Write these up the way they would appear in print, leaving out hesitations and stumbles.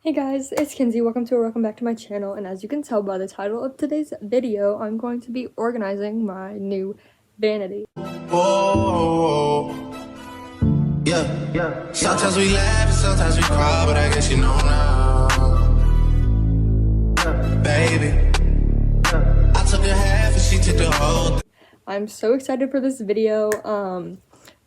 Hey guys, it's Kinsey. Welcome back to my channel, and as you can tell by the title of today's video, I'm going to be organizing my new vanity. Oh, yeah. Sometimes we laugh and sometimes we cry, but I guess you know now. Baby, I took a half and she took the whole. I'm so excited for this video.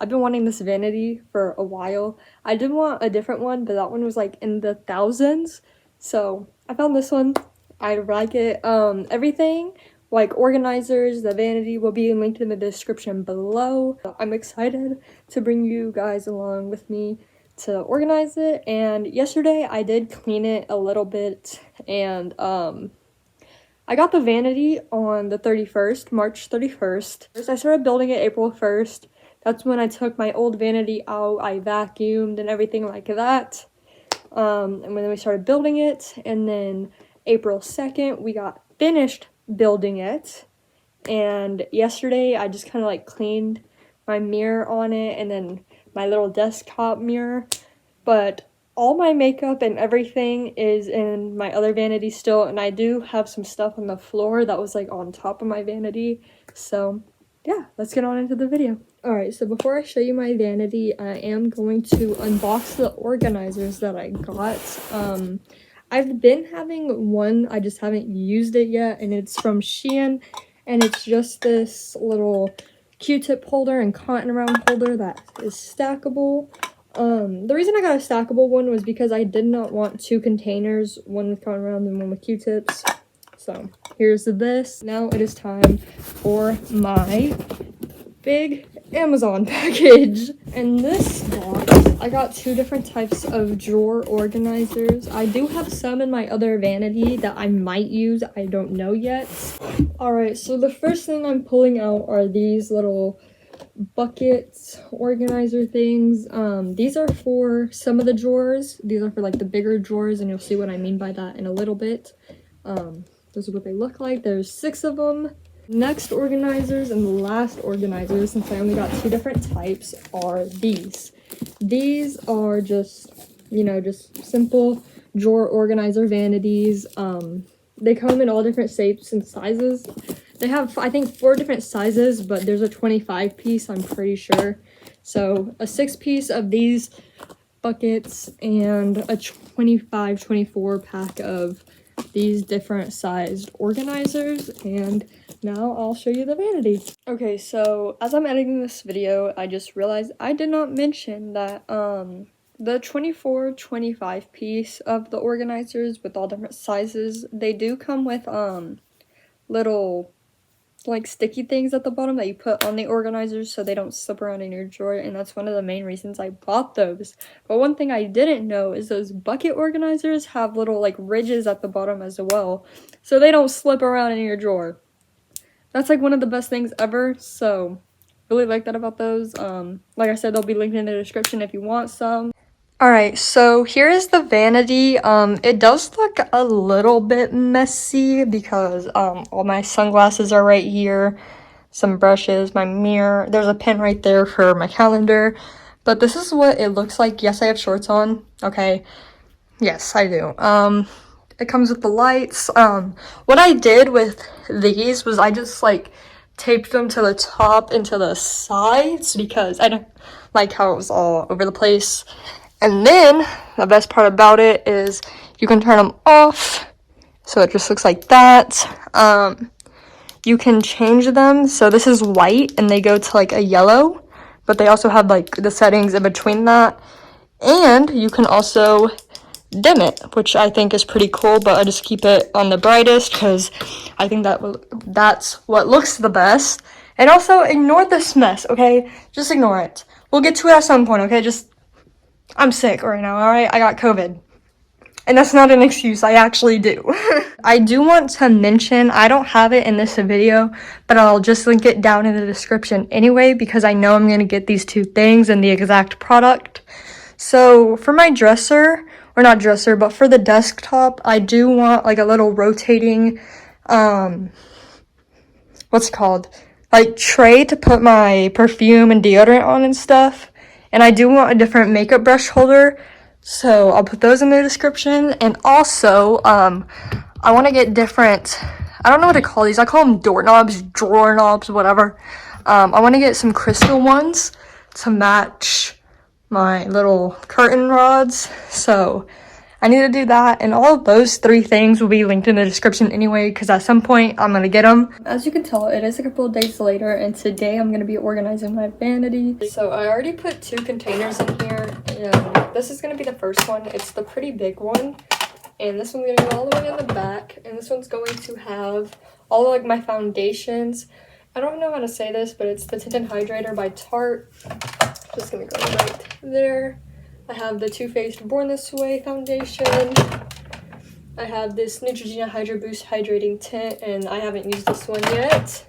I've been wanting this vanity for a while. I did want a different one, but that one was like in the thousands. So I found this one. I like it. Everything like organizers, the vanity will be linked in the description below. I'm excited to bring you guys along with me to organize it. And yesterday I did clean it a little bit, and I got the vanity on the 31st, March 31st. I started building it April 1st. That's when I took my old vanity out. I vacuumed and everything like that. And then we started building it. And then April 2nd, we got finished building it. And yesterday, I just kind of like cleaned my mirror on it and then my little desktop mirror. But all my makeup and everything is in my other vanity still. And I do have some stuff on the floor that was like on top of my vanity. So yeah, let's get on into the video. Alright, so before I show you my vanity, I am going to unbox the organizers that I got. I've been having one, I just haven't used it yet, and it's from Shein, and it's just this little Q-tip holder and cotton round holder that is stackable. The reason I got a stackable one was because I did not want two containers, one with cotton round and one with Q-tips. So here's this. Now it is time for my big Amazon package. In this box, I got two different types of drawer organizers. I do have some in my other vanity that I might use. I don't know yet. Alright, so the first thing I'm pulling out are these little bucket organizer things. These are for some of the drawers. These are for like the bigger drawers, and you'll see what I mean by that in a little bit. Those are what they look like. There's 6 of them. Next organizers and the last organizers, since I only got 2 different types, are these. These are just, just simple drawer organizer vanities. They come in all different shapes and sizes. They have, I think, 4 different sizes, but there's a 25 piece, I'm pretty sure. So a 6 piece of these buckets and a 24 pack of these different sized organizers. And now I'll show you the vanity. Okay, so as I'm editing this video, I just realized I did not mention that the 25 piece of the organizers with all different sizes, they do come with little like sticky things at the bottom that you put on the organizers so they don't slip around in your drawer, and that's one of the main reasons I bought those. But one thing I didn't know is those bucket organizers have little like ridges at the bottom as well, so they don't slip around in your drawer. That's like one of the best things ever, so really like that about those. Like I said, they'll be linked in the description if you want some. Alright, so here is the vanity. It does look a little bit messy because all my sunglasses are right here, some brushes, my mirror. There's a pen right there for my calendar. But this is what it looks like. Yes, I have shorts on. Okay. Yes, I do. It comes with the lights. What I did with these was I just like taped them to the top and to the sides because I don't like how it was all over the place. And then the best part about it is you can turn them off, so it just looks like that. You can change them, so this is white and they go to like a yellow, but they also have like the settings in between that. And you can also dim it, which I think is pretty cool, but I just keep it on the brightest because I think that's what looks the best. And also ignore this mess, okay? Just ignore it. We'll get to it at some point, okay? I'm sick right now, alright? I got COVID. And that's not an excuse, I actually do. I do want to mention, I don't have it in this video, but I'll just link it down in the description anyway, because I know I'm going to get these 2 things in the exact product. So for my dresser, or not dresser, but for the desktop, I do want like a little rotating, what's it called? Like tray to put my perfume and deodorant on and stuff. And I do want a different makeup brush holder, So I'll put those in the description. And also, I want to get different, I don't know what to call these. I call them doorknobs, drawer knobs, whatever. I want to get some crystal ones to match my little curtain rods. So I need to do that, and all of those 3 things will be linked in the description anyway, because at some point I'm gonna get them. As you can tell, it is a couple of days later, and today I'm gonna be organizing my vanity. So I already put 2 containers in here, and this is gonna be the first one. It's the pretty big one, and this one's gonna go all the way in the back, and this one's going to have all of, like, my foundations. I don't know how to say this, but it's the Tinted Hydrator by Tarte. Just gonna go right there. I have the Too Faced Born This Way foundation. I have this Neutrogena Hydro Boost Hydrating Tint, and I haven't used this one yet.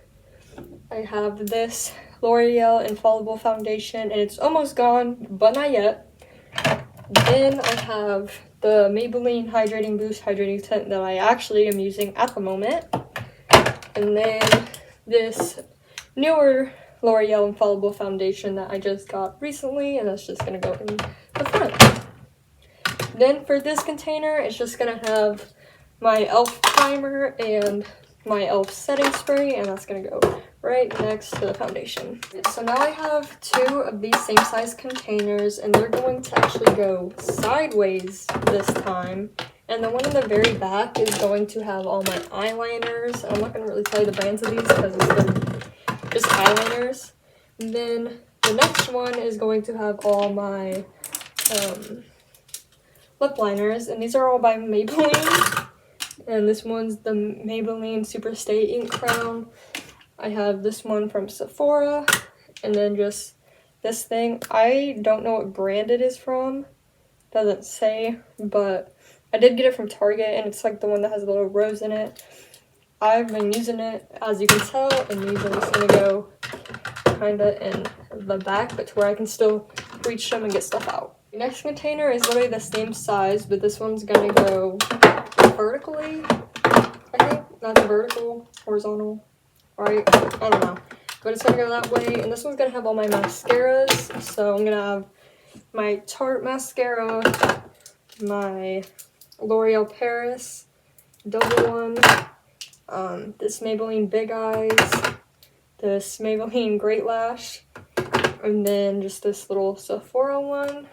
I have this L'Oreal Infallible foundation, and it's almost gone, but not yet. Then I have the Maybelline Hydrating Boost Hydrating Tint that I actually am using at the moment. And then this newer L'Oreal Infallible foundation that I just got recently, and that's just gonna go in the front. Then for this container, it's just gonna have my e.l.f. primer and my e.l.f. setting spray, and that's gonna go right next to the foundation. So now I have 2 of these same size containers, and they're going to actually go sideways this time. And the one in the very back is going to have all my eyeliners. I'm not gonna really tell you the brands of these because it's just eyeliners. And then the next one is going to have all my lip liners, and these are all by Maybelline. And this one's the Maybelline Super Stay Ink Crown. I have this one from Sephora, and then just this thing. I don't know what brand it is from. Doesn't say, but I did get it from Target, and it's like the one that has a little rose in it. I've been using it, as you can tell, and these are just gonna go kind of in the back, but to where I can still reach them and get stuff out. The next container is literally the same size, but this one's gonna go vertically, I think. Not vertical, horizontal, right? I don't know. But it's gonna go that way, and this one's gonna have all my mascaras. So I'm gonna have my Tarte mascara, my L'Oreal Paris double one, this Maybelline Big Eyes, this Maybelline Great Lash, and then just this little Sephora one.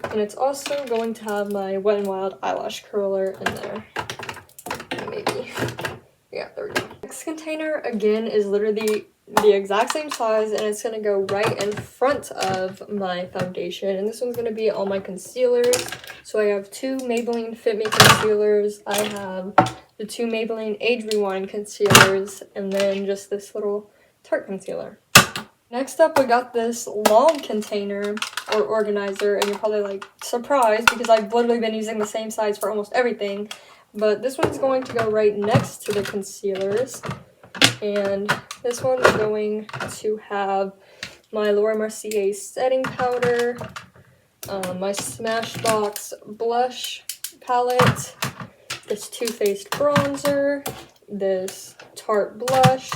And it's also going to have my Wet n Wild eyelash curler in there. Maybe. Yeah, there we go. Next container, again, is literally the exact same size, and it's going to go right in front of my foundation. And this one's going to be all my concealers. So I have 2 Maybelline Fit Me concealers. I have the 2 Maybelline Age Rewind concealers, and then just this little Tarte concealer. Next up, we got this long container or organizer, and you're probably like surprised because I've literally been using the same size for almost everything. But this one's going to go right next to the concealers, and this one's going to have my Laura Mercier setting powder, my Smashbox blush palette, this Too Faced bronzer, this Tarte blush,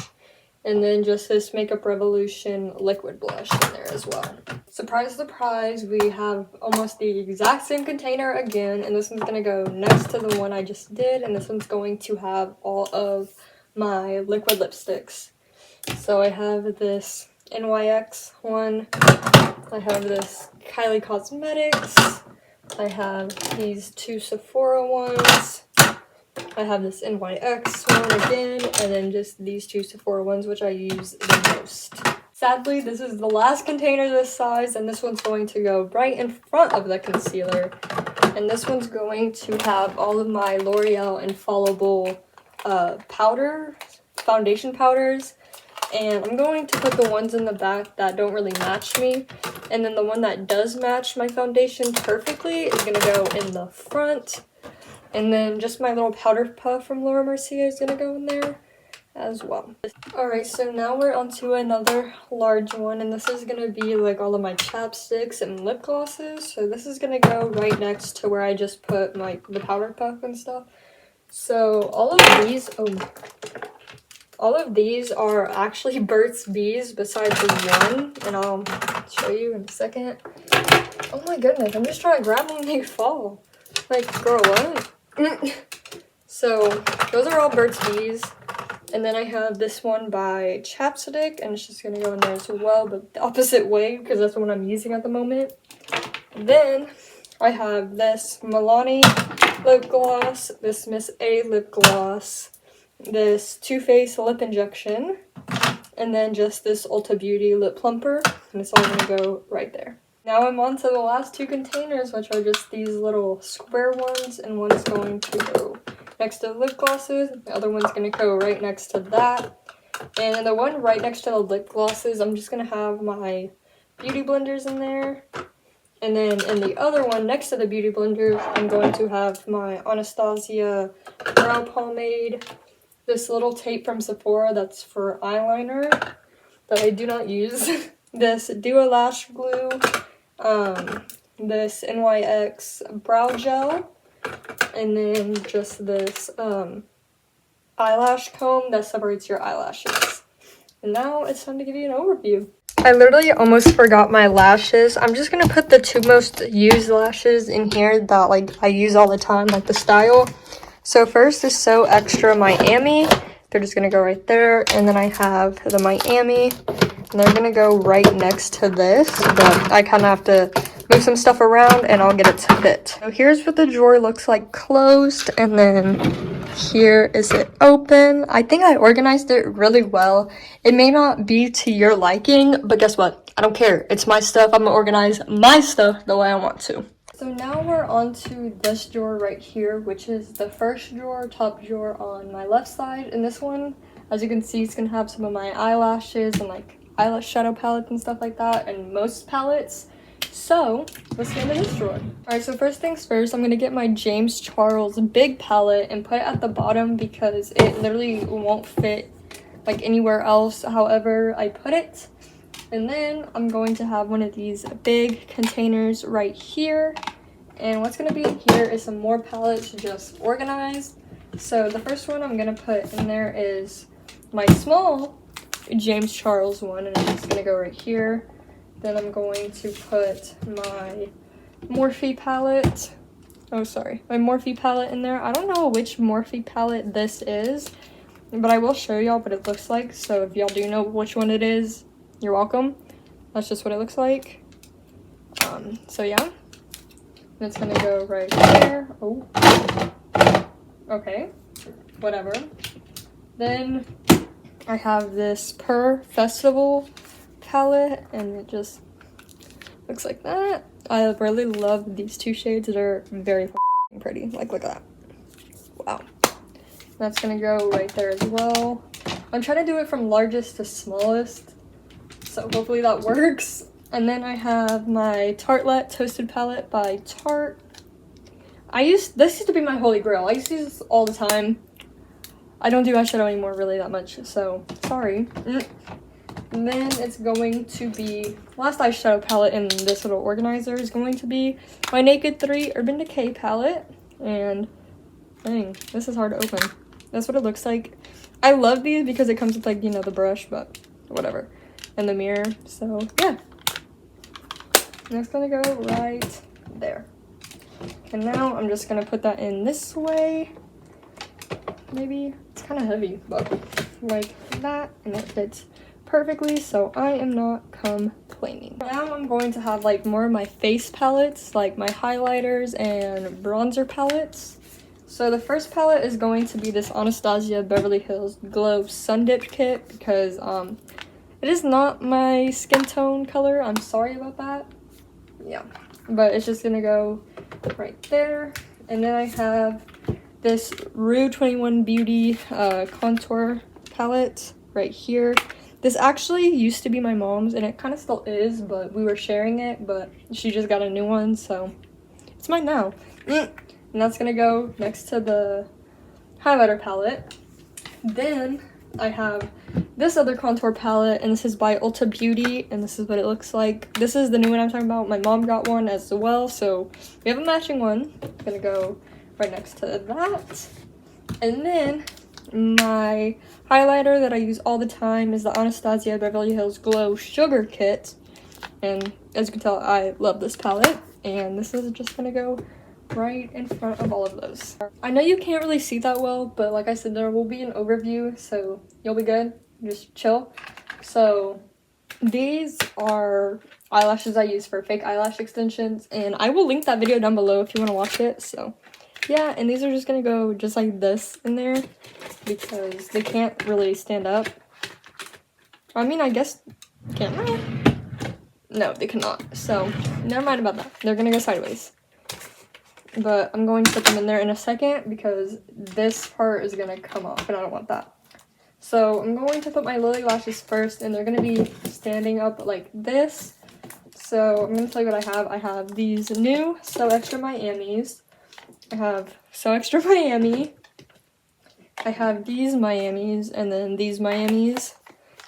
and then just this Makeup Revolution liquid blush in there as well. Surprise, surprise, we have almost the exact same container again, and this one's going to go next to the one I just did, and this one's going to have all of my liquid lipsticks. So I have this NYX one, I have this Kylie Cosmetics, I have these 2 Sephora ones, I have this NYX one again, and then just these 2 Sephora ones, which I use the most. Sadly, this is the last container this size, and this one's going to go right in front of the concealer. And this one's going to have all of my L'Oreal Infallible foundation powders. And I'm going to put the ones in the back that don't really match me. And then the one that does match my foundation perfectly is going to go in the front. And then just my little powder puff from Laura Mercier is going to go in there as well. Alright, so now we're on to another large one, and this is going to be like all of my chapsticks and lip glosses. So this is going to go right next to where I just put like the powder puff and stuff. So all of these are actually Burt's Bees besides the one, and I'll show you in a second. Oh my goodness, I'm just trying to grab them and they fall. Like, girl, what? So, those are all Burt's Bees. And then I have this one by Chapstick, and it's just gonna go in there as well, but the opposite way, because that's the one I'm using at the moment. And then I have this Milani lip gloss, this Miss A lip gloss, this Too Faced lip injection, and then just this Ulta Beauty lip plumper, and it's all gonna go right there. Now I'm on to the last two containers, which are just these little square ones, and one's going to go next to the lip glosses, the other one's gonna go right next to that. And the one right next to the lip glosses, I'm just gonna have my beauty blenders in there. And then in the other one, next to the beauty blenders, I'm going to have my Anastasia brow pomade, this little tape from Sephora that's for eyeliner that I do not use, this Duo Lash Glue, this NYX brow gel, and then just this eyelash comb that separates your eyelashes. And now it's time to give you an overview. I literally almost forgot my lashes. I'm just gonna put the two most used lashes in here that like I use all the time, like the style. So first is So Extra Miami. They're just gonna go right there. And then I have the Miami, and they're gonna go right next to this, but I kind of have to move some stuff around and I'll get it to fit. So here's what the drawer looks like closed, and then here is it open. I think I organized it really well. It may not be to your liking, but guess what? I don't care. It's my stuff. I'm gonna organize my stuff the way I want to. So now we're on to this drawer right here, which is the first drawer, top drawer on my left side. And this one, as you can see, it's gonna have some of my eyelashes and like eyelash shadow palettes and stuff like that, and most palettes. So let's get into this drawer. Alright, so first things first, I'm gonna get my James Charles big palette and put it at the bottom because it literally won't fit like anywhere else however I put it. And then I'm going to have one of these big containers right here. And what's going to be in here is some more palettes just organized. So the first one I'm going to put in there is my small James Charles one, and it's just going to go right here. Then I'm going to put my Morphe palette. Oh, sorry. My Morphe palette in there. I don't know which Morphe palette this is, but I will show y'all what it looks like. So if y'all do know which one it is, you're welcome. That's just what it looks like. So yeah, and it's gonna go right there. Oh, okay, whatever. Then I have this Per Festival palette, and it just looks like that. I really love these two shades. They're very pretty. Like, look at that. Wow. That's gonna go right there as well. I'm trying to do it from largest to smallest, so hopefully that works. And then I have my Tartelette Toasted Palette by Tarte. This used to be my holy grail. I used to use this all the time. I don't do eyeshadow anymore really that much, so sorry. And then it's going to be, last eyeshadow palette in this little organizer is going to be my Naked 3 Urban Decay palette. And dang, this is hard to open. That's what it looks like. I love these because it comes with like, you know, the brush, but whatever. And the mirror, so yeah. And that's gonna go right there. And now I'm just gonna put that in this way. Maybe it's kind of heavy, but like that, and it fits perfectly, so I am not complaining. Now I'm going to have like more of my face palettes, like my highlighters and bronzer palettes. So the first palette is going to be this Anastasia Beverly Hills Glow Sun Dip Kit because it is not my skin tone color. I'm sorry about that. Yeah, but it's just gonna go right there. And then I have this Rue 21 Beauty contour palette right here. This actually used to be my mom's, and it kind of still is, but we were sharing it, but she just got a new one, so it's mine now. And that's gonna go next to the highlighter palette. Then I have this other contour palette, and this is by Ulta Beauty, and this is what it looks like. This is the new one I'm talking about. My mom got one as well, so we have a matching one. I'm gonna go right next to that. And then my highlighter that I use all the time is the Anastasia Beverly Hills Glow Sugar Kit, and as you can tell, I love this palette. and this is just gonna go right in front of all of those. I know you can't really see that well, but like I said, there will be an overview, so you'll be good. Just chill. So these are eyelashes I use for fake eyelash extensions, and I will link that video down below if you want to watch it. So yeah, and these are just gonna go just like this in there because they can't really stand up. I mean, I guess, can they? No, they cannot. So never mind about that. They're gonna go sideways. But I'm going to put them in there in a second because this part is gonna come off and I don't want that. So I'm going to put my lily lashes first, and they're gonna be standing up like this. So I'm gonna tell you what I have. I have these new So Extra Miamis. I have So Extra Miami. I have these Miamis, and then these Miamis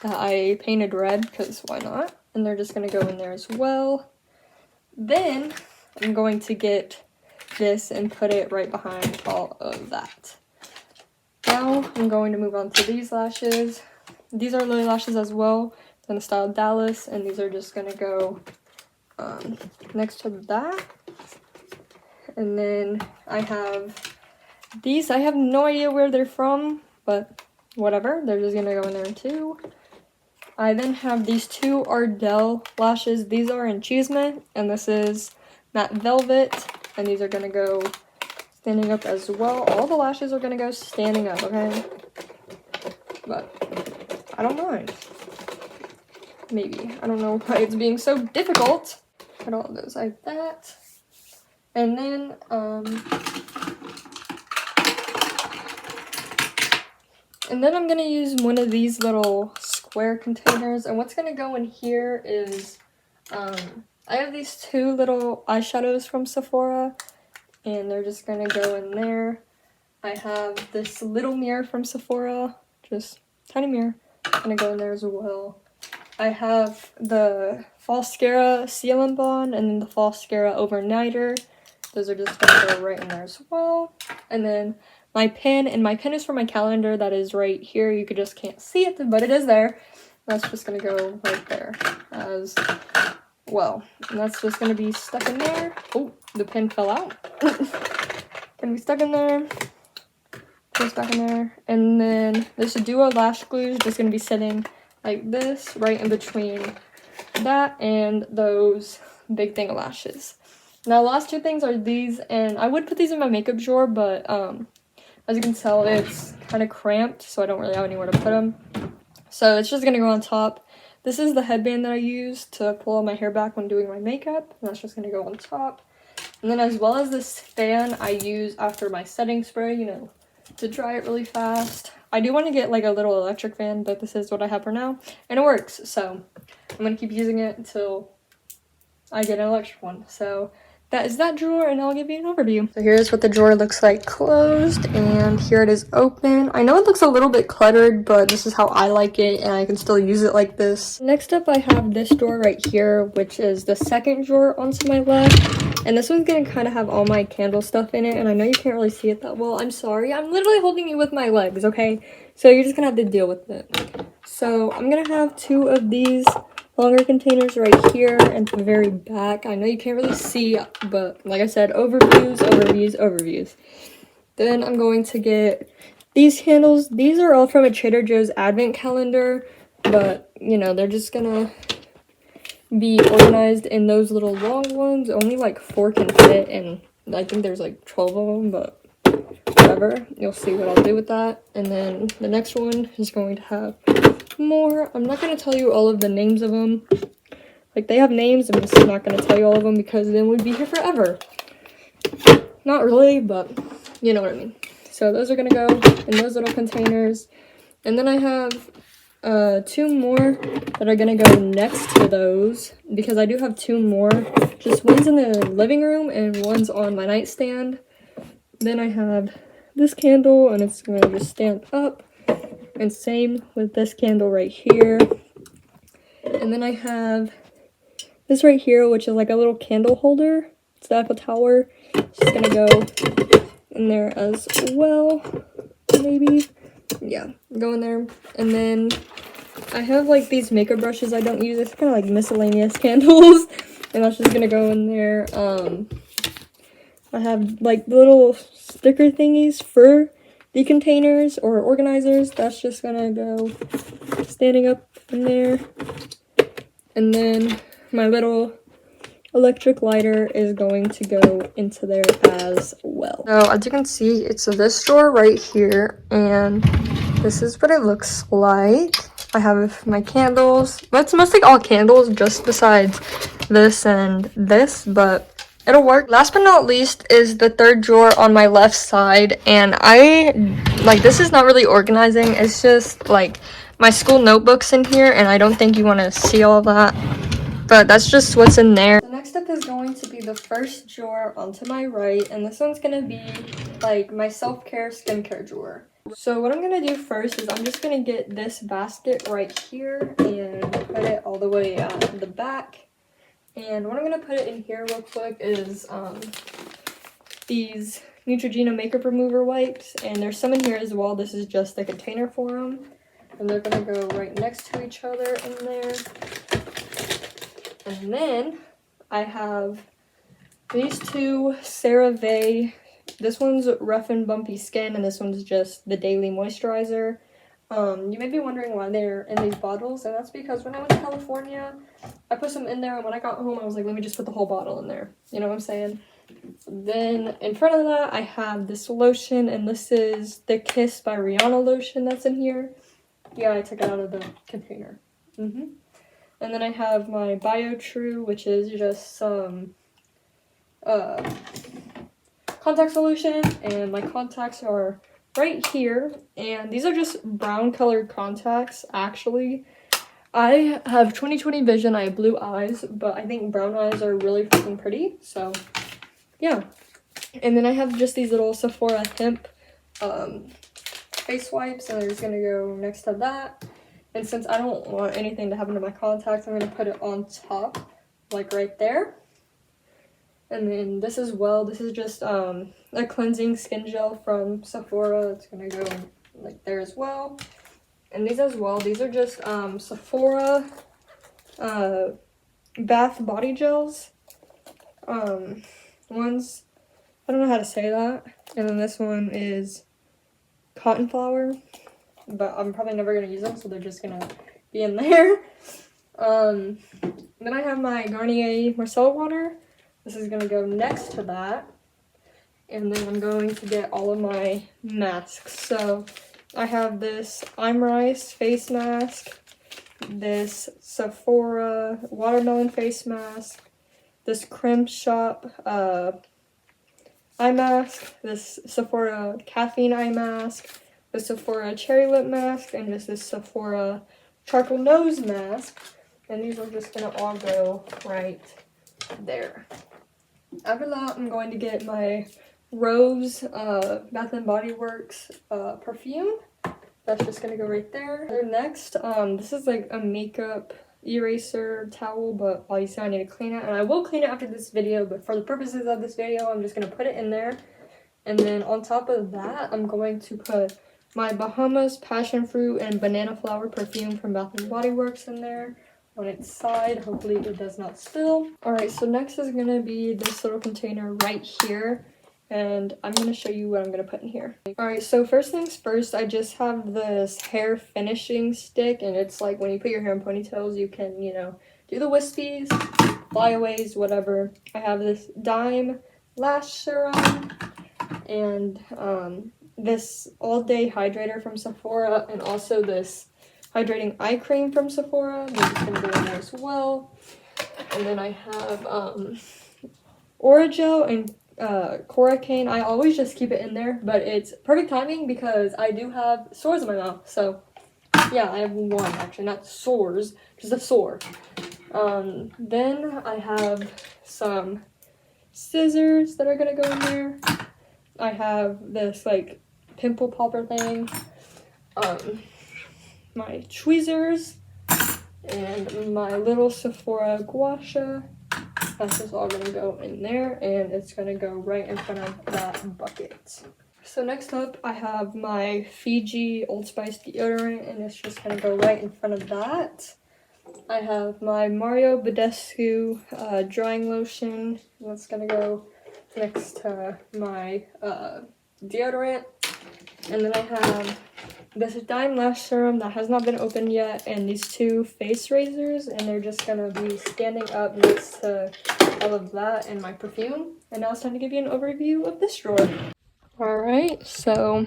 that I painted red because why not? And they're just gonna go in there as well. Then I'm going to get this and put it right behind all of that. Now I'm going to move on to these lashes. These are lily lashes as well, in the style Dallas, and these are just gonna go next to that. And then I have these. I have no idea where they're from, but whatever, they're just gonna go in there too. I then have these two Ardell lashes. These are in Cheesemint, and this is Matte Velvet, and these are gonna go standing up as well. All the lashes are gonna go standing up, okay? But I don't mind. Maybe. I don't know why it's being so difficult. Put all of those like that. And then, I'm gonna use one of these little square containers, and what's gonna go in here is, I have these two little eyeshadows from Sephora, and they're just gonna go in there. I have this little mirror from Sephora, just tiny mirror, gonna go in there as well. I have the Falscara Seal and Bond, and then the Falscara Overnighter. Those are just gonna go right in there as well. And then my pen, and my pen is for my calendar that is right here. You just can't see it, but it is there. That's just gonna go right there as well. And that's just gonna be stuck in there. Oh, the pen fell out. Gonna be stuck in there. Goes back in there. And then this duo lash glue is just gonna be sitting like this, right in between that and those big thing of lashes. Now, the last two things are these, and I would put these in my makeup drawer, but as you can tell, it's kind of cramped, so I don't really have anywhere to put them. So it's just gonna go on top. This is the headband that I use to pull all my hair back when doing my makeup, and that's just gonna go on top. And then as well as this fan I use after my setting spray, you know, to dry it really fast. I do want to get like a little electric fan, but this is what I have for now, and it works, so I'm gonna keep using it until I get an electric one. So that is that drawer, and I'll give you an overview. So here's what the drawer looks like closed, and here it is open. I know it looks a little bit cluttered, but this is how I like it, and I can still use it like this. Next up, I have this drawer right here, which is the second drawer onto my left, and this one's gonna kind of have all my candle stuff in it, and I know you can't really see it that well. I'm sorry. I'm literally holding you with my legs, okay? So you're just gonna have to deal with it. So I'm gonna have two of these longer containers right here and the very back. I know you can't really see, but like I said, overviews, overviews, overviews. Then I'm going to get these candles. These are all from a Trader Joe's advent calendar, but you know, they're just gonna be organized in those little long ones. Only like 4 can fit, and I think there's like 12 of them, but whatever. You'll see what I'll do with that. And then the next one is going to have more. I'm not going to tell you all of the names of them. Like, they have names. I'm just not going to tell you all of them because then we'd be here forever. Not really, but you know what I mean. So those are going to go in those little containers. And then I have 2 more that are going to go next to those because I do have 2 more. Just one's in the living room and one's on my nightstand. Then I have this candle, and it's going to just stand up. And same with this candle right here. And then I have this right here, which is like a little candle holder. It's the Eiffel Tower. It's just gonna go in there as well, maybe. Yeah, go in there. And then I have like these makeup brushes I don't use. It's kind of like miscellaneous candles. and that's just gonna go in there. I have like little sticker thingies for the containers or organizers. That's just gonna go standing up in there. And then my little electric lighter is going to go into there as well. So as you can see, it's this drawer right here, and this is what it looks like. I have my candles, but it's mostly all candles, just besides this and this, but it'll work. Last but not least is the third drawer on my left side, and this is not really organizing, it's just like my school notebooks in here, and I don't think you want to see all that, but that's just what's in there. The next step is going to be the first drawer onto my right, and this one's going to be like my self-care skincare drawer. So what I'm going to do first is I'm just going to get this basket right here and put it all the way to the back. And what I'm going to put it in here real quick is these Neutrogena makeup remover wipes, and there's some in here as well. This is just the container for them, and they're going to go right next to each other in there. And then I have these two CeraVe. This one's Rough and Bumpy Skin, and this one's just the Daily Moisturizer. You may be wondering why they're in these bottles, and that's because when I went to California, I put some in there, and when I got home, I was like, let me just put the whole bottle in there. You know what I'm saying? Then in front of that, I have this lotion, and this is the Kiss by Rihanna lotion that's in here. Yeah, I took it out of the container. And then I have my BioTrue, which is just some contact solution, and my contacts are right here, and these are just brown colored contacts. Actually, I have 20/20 vision, I have blue eyes, but I think brown eyes are really freaking pretty, so yeah. And then I have just these little Sephora hemp face wipes, and they're just gonna go next to that. And since I don't want anything to happen to my contacts, I'm going to put it on top, like right there. And then this as well, this is just a cleansing skin gel from Sephora. It's going to go like there as well. And these as well, these are just Sephora bath body gels. One's, I don't know how to say that. And then this one is cotton flower. But I'm probably never going to use them, so they're just going to be in there. Then I have my Garnier Marcel water. This is going to go next to that. And then I'm going to get all of my masks. So I have this I'm Rice face mask, this Sephora watermelon face mask, this Creme Shop eye mask, this Sephora caffeine eye mask, the Sephora cherry lip mask, and just this Sephora charcoal nose mask. And these are just going to all go right there. After that, I'm going to get my Rose Bath & Body Works perfume. That's just going to go right there. Next, this is like a makeup eraser towel, but obviously I need to clean it. And I will clean it after this video, but for the purposes of this video, I'm just going to put it in there. And then on top of that, I'm going to put my Bahamas Passion Fruit and Banana Flower perfume from Bath & Body Works in there on its side. Hopefully it does not spill. Alright, so next is going to be this little container right here. And I'm going to show you what I'm going to put in here. Alright, so first things first, I just have this hair finishing stick. And it's like when you put your hair in ponytails, you can, you know, do the wispies, flyaways, whatever. I have this Dime Lash Serum. And this all-day hydrator from Sephora, and also this hydrating eye cream from Sephora. This is going to go in there as well. And then I have Orajel and Coracaine. I always just keep it in there, but it's perfect timing because I do have sores in my mouth. So yeah, I have one actually, not sores, just a sore. Then I have some scissors that are going to go in there. I have this like pimple popper thing, my tweezers, and my little Sephora gua sha. That's just all gonna go in there, and it's gonna go right in front of that bucket. So next up, I have my Fiji Old Spice deodorant, and it's just gonna go right in front of that. I have my Mario Badescu drying lotion. That's gonna go next to my deodorant. And then I have this Dime Lash Serum that has not been opened yet, and these two face razors, and they're just gonna be standing up next to all of that and my perfume. And now it's time to give you an overview of this drawer. Alright, so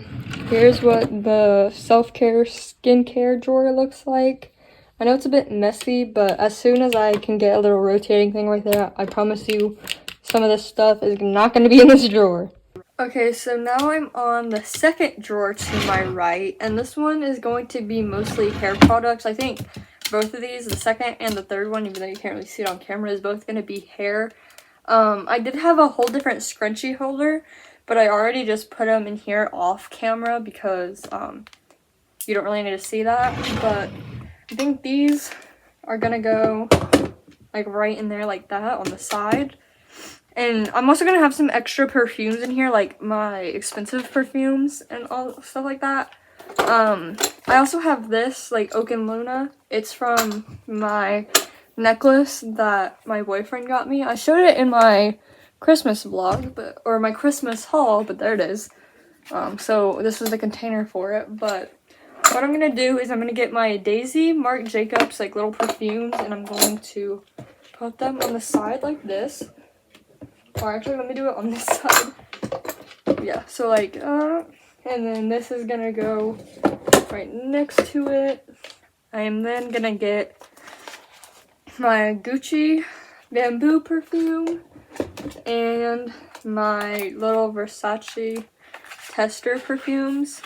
here's what the self-care skincare drawer looks like. I know it's a bit messy, but as soon as I can get a little rotating thing right there, I promise you some of this stuff is not going to be in this drawer. Okay, so now I'm on the second drawer to my right, and this one is going to be mostly hair products. I think both of these, the second and the third one, even though you can't really see it on camera, is both going to be hair. I did have a whole different scrunchie holder, but I already just put them in here off camera because you don't really need to see that. But I think these are gonna go like right in there like that on the side. And I'm also gonna have some extra perfumes in here, like my expensive perfumes and all stuff like that. I also have this like Oak and Luna. It's from my necklace that my boyfriend got me. I showed it in my Christmas vlog, or my Christmas haul, but there it is. So this is the container for it. But what I'm gonna do is I'm gonna get my Daisy Marc Jacobs like little perfumes, and I'm going to put them on the side like this. Or actually, let me do it on this side. Yeah, so like, and then this is gonna go right next to it. I am then gonna get my Gucci Bamboo perfume and my little Versace tester perfumes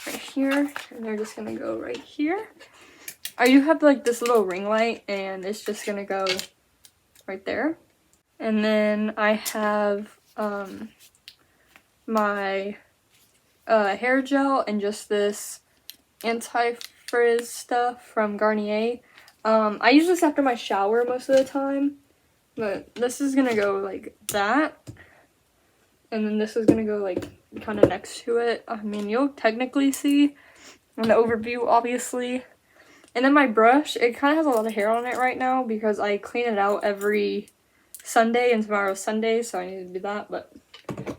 right here, and they're just gonna go right here. I do have like this little ring light, and it's just gonna go right there. And then I have my hair gel and just this anti-frizz stuff from Garnier. I use this after my shower most of the time, but this is gonna go like that, and then this is gonna go like kind of next to it. I mean, you'll technically see in the overview, obviously. And then my brush, it kind of has a lot of hair on it right now because I clean it out every Sunday, and tomorrow's Sunday, so I need to do that. But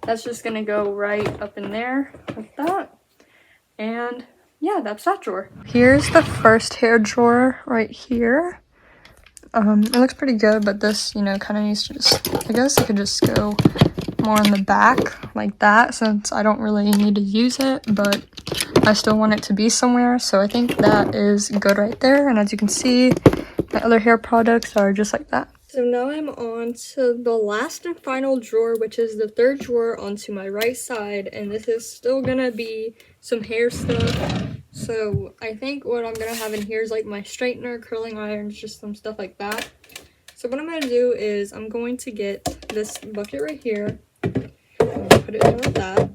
that's just gonna go right up in there like that. And yeah, that's that drawer. Here's the first hair drawer right here. It looks pretty good, but this, you know, kind of needs to just, I guess it could just go more in the back like that, since I don't really need to use it, but I still want it to be somewhere. So I think that is good right there. And as you can see, my other hair products are just like that. So now I'm on to the last and final drawer, which is the third drawer onto my right side, and this is still gonna be some hair stuff. So I think what I'm gonna have in here is like my straightener, curling irons, just some stuff like that. So what I'm gonna do is I'm going to get this bucket right here, put it in like that.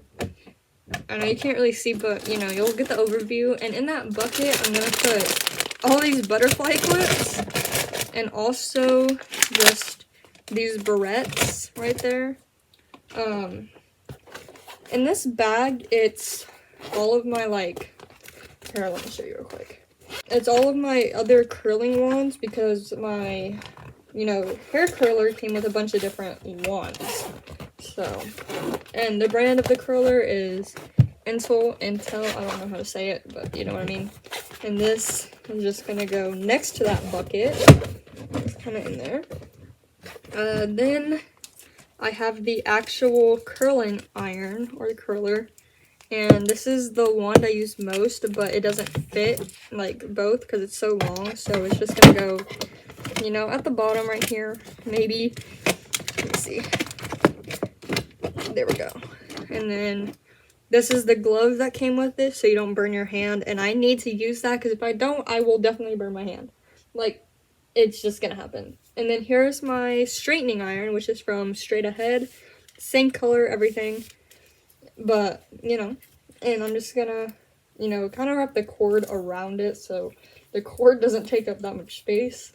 I know you can't really see, but you know, you'll get the overview. And in that bucket, I'm gonna put all these butterfly clips, and also just these barrettes right there. In this bag, it's all of my like, here, let me show you real quick. It's all of my other curling wands because my, you know, hair curler came with a bunch of different wands. So, and the brand of the curler is Intel, I don't know how to say it, but you know what I mean. And this is just gonna go next to that bucket. It's kind of in there. Then I have the actual curling iron, or the curler. And this is the wand I use most, but it doesn't fit, like, both because it's so long. So it's just gonna go, you know, at the bottom right here, maybe. Let me see. There we go. And then this is the glove that came with it, so you don't burn your hand. And I need to use that because if I don't, I will definitely burn my hand. Like, it's just gonna happen. And then here's my straightening iron, which is from Straight Ahead. Same color, everything. But, you know, and I'm just gonna, you know, kind of wrap the cord around it so the cord doesn't take up that much space.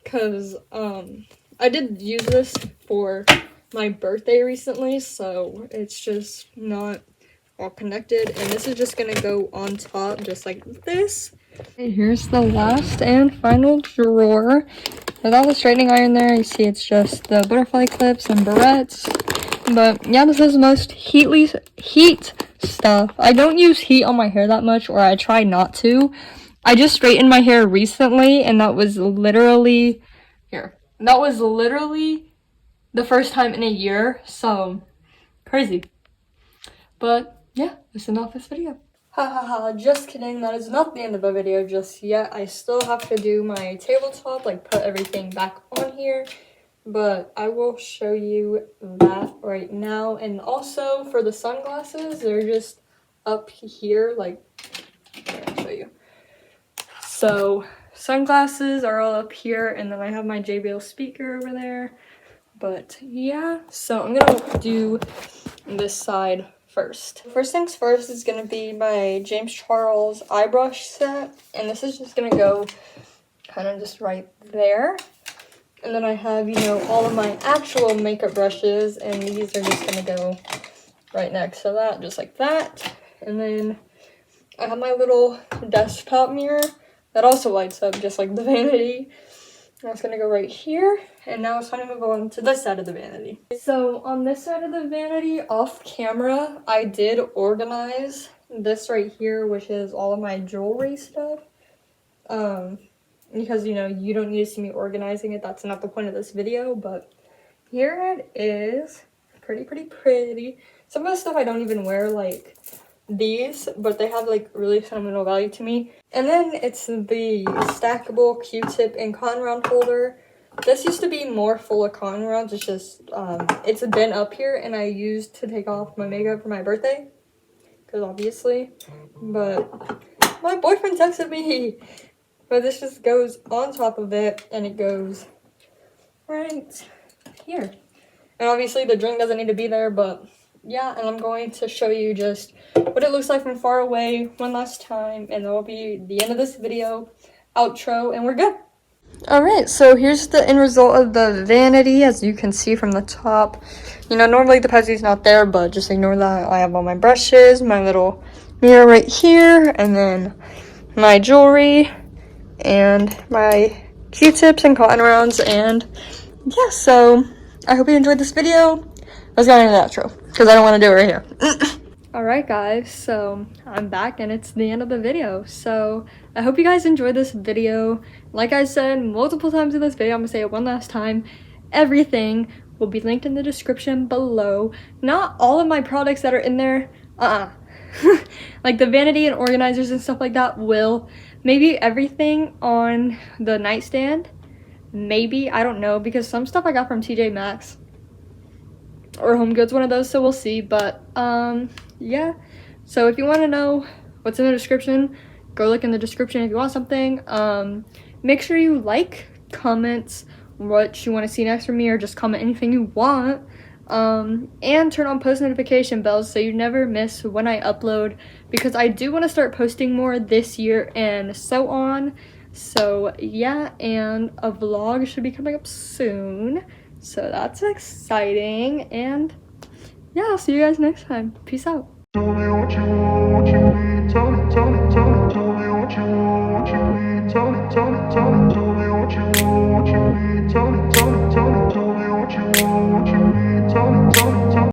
Because, I did use this for my birthday recently, so it's just not all connected. And this is just gonna go on top, just like this. Okay, here's the last and final drawer. Without the straightening iron there, you see it's just the butterfly clips and barrettes. But yeah, this is the most heat stuff. I don't use heat on my hair that much, or I try not to. I just straightened my hair recently, and that was literally the first time in a year, so crazy. But yeah, that's enough this video. Ha ha ha, just kidding, that is not the end of the video just yet. I still have to do my tabletop, like put everything back on here, but I will show you that right now. And also for the sunglasses, they're just up here, like, here, I'll show you. So sunglasses are all up here, and then I have my JBL speaker over there. But yeah, so I'm gonna do this side first. First things first is gonna be my James Charles eye brush set, and this is just gonna go kind of just right there. And then I have, you know, all of my actual makeup brushes, and these are just gonna go right next to that, just like that. And then I have my little desktop mirror that also lights up just like the Vanity. That's gonna go right here, and now it's time to move on to this side of the Vanity. So on this side of the Vanity, off camera, I did organize this right here, which is all of my jewelry stuff. Because, you know, you don't need to see me organizing it. That's not the point of this video, but here it is. Pretty. Some of the stuff I don't even wear, like these, but they have like really sentimental value to me. And then it's the stackable Q-tip and cotton round holder. This used to be more full of cotton rounds. It's just it's been up here, and I used to take off my makeup for my birthday, because obviously. But my boyfriend texted me, but this just goes on top of it, and it goes right here. And obviously the drink doesn't need to be there, but yeah, and I'm going to show you just what it looks like from far away one last time, and that will be the end of this video, outro, and we're good. Alright, so here's the end result of the Vanity, as you can see from the top. You know, normally the Pezzy's not there, but just ignore that. I have all my brushes, my little mirror right here, and then my jewelry, and my Q-tips and cotton rounds, and yeah, so I hope you enjoyed this video. Let's go into the outro, because I don't want to do it right here. Alright guys, so I'm back, and it's the end of the video. So I hope you guys enjoyed this video. Like I said multiple times in this video, I'm going to say it one last time. Everything will be linked in the description below. Not all of my products that are in there, like the Vanity and organizers and stuff like that will. Maybe everything on the nightstand. Maybe, I don't know, because some stuff I got from TJ Maxx or Home Goods, one of those, so we'll see. But yeah, so if you want to know what's in the description, go look in the description if you want something. Make sure you like, comment what you want to see next from me, or just comment anything you want. And turn on post notification bells so you never miss when I upload, because I do want to start posting more this year and so on. So yeah, and a vlog should be coming up soon, so that's exciting. And yeah, I'll see you guys next time. Peace out. Tell me what you want, what you need. Tell me what you want, what you need. Tell me.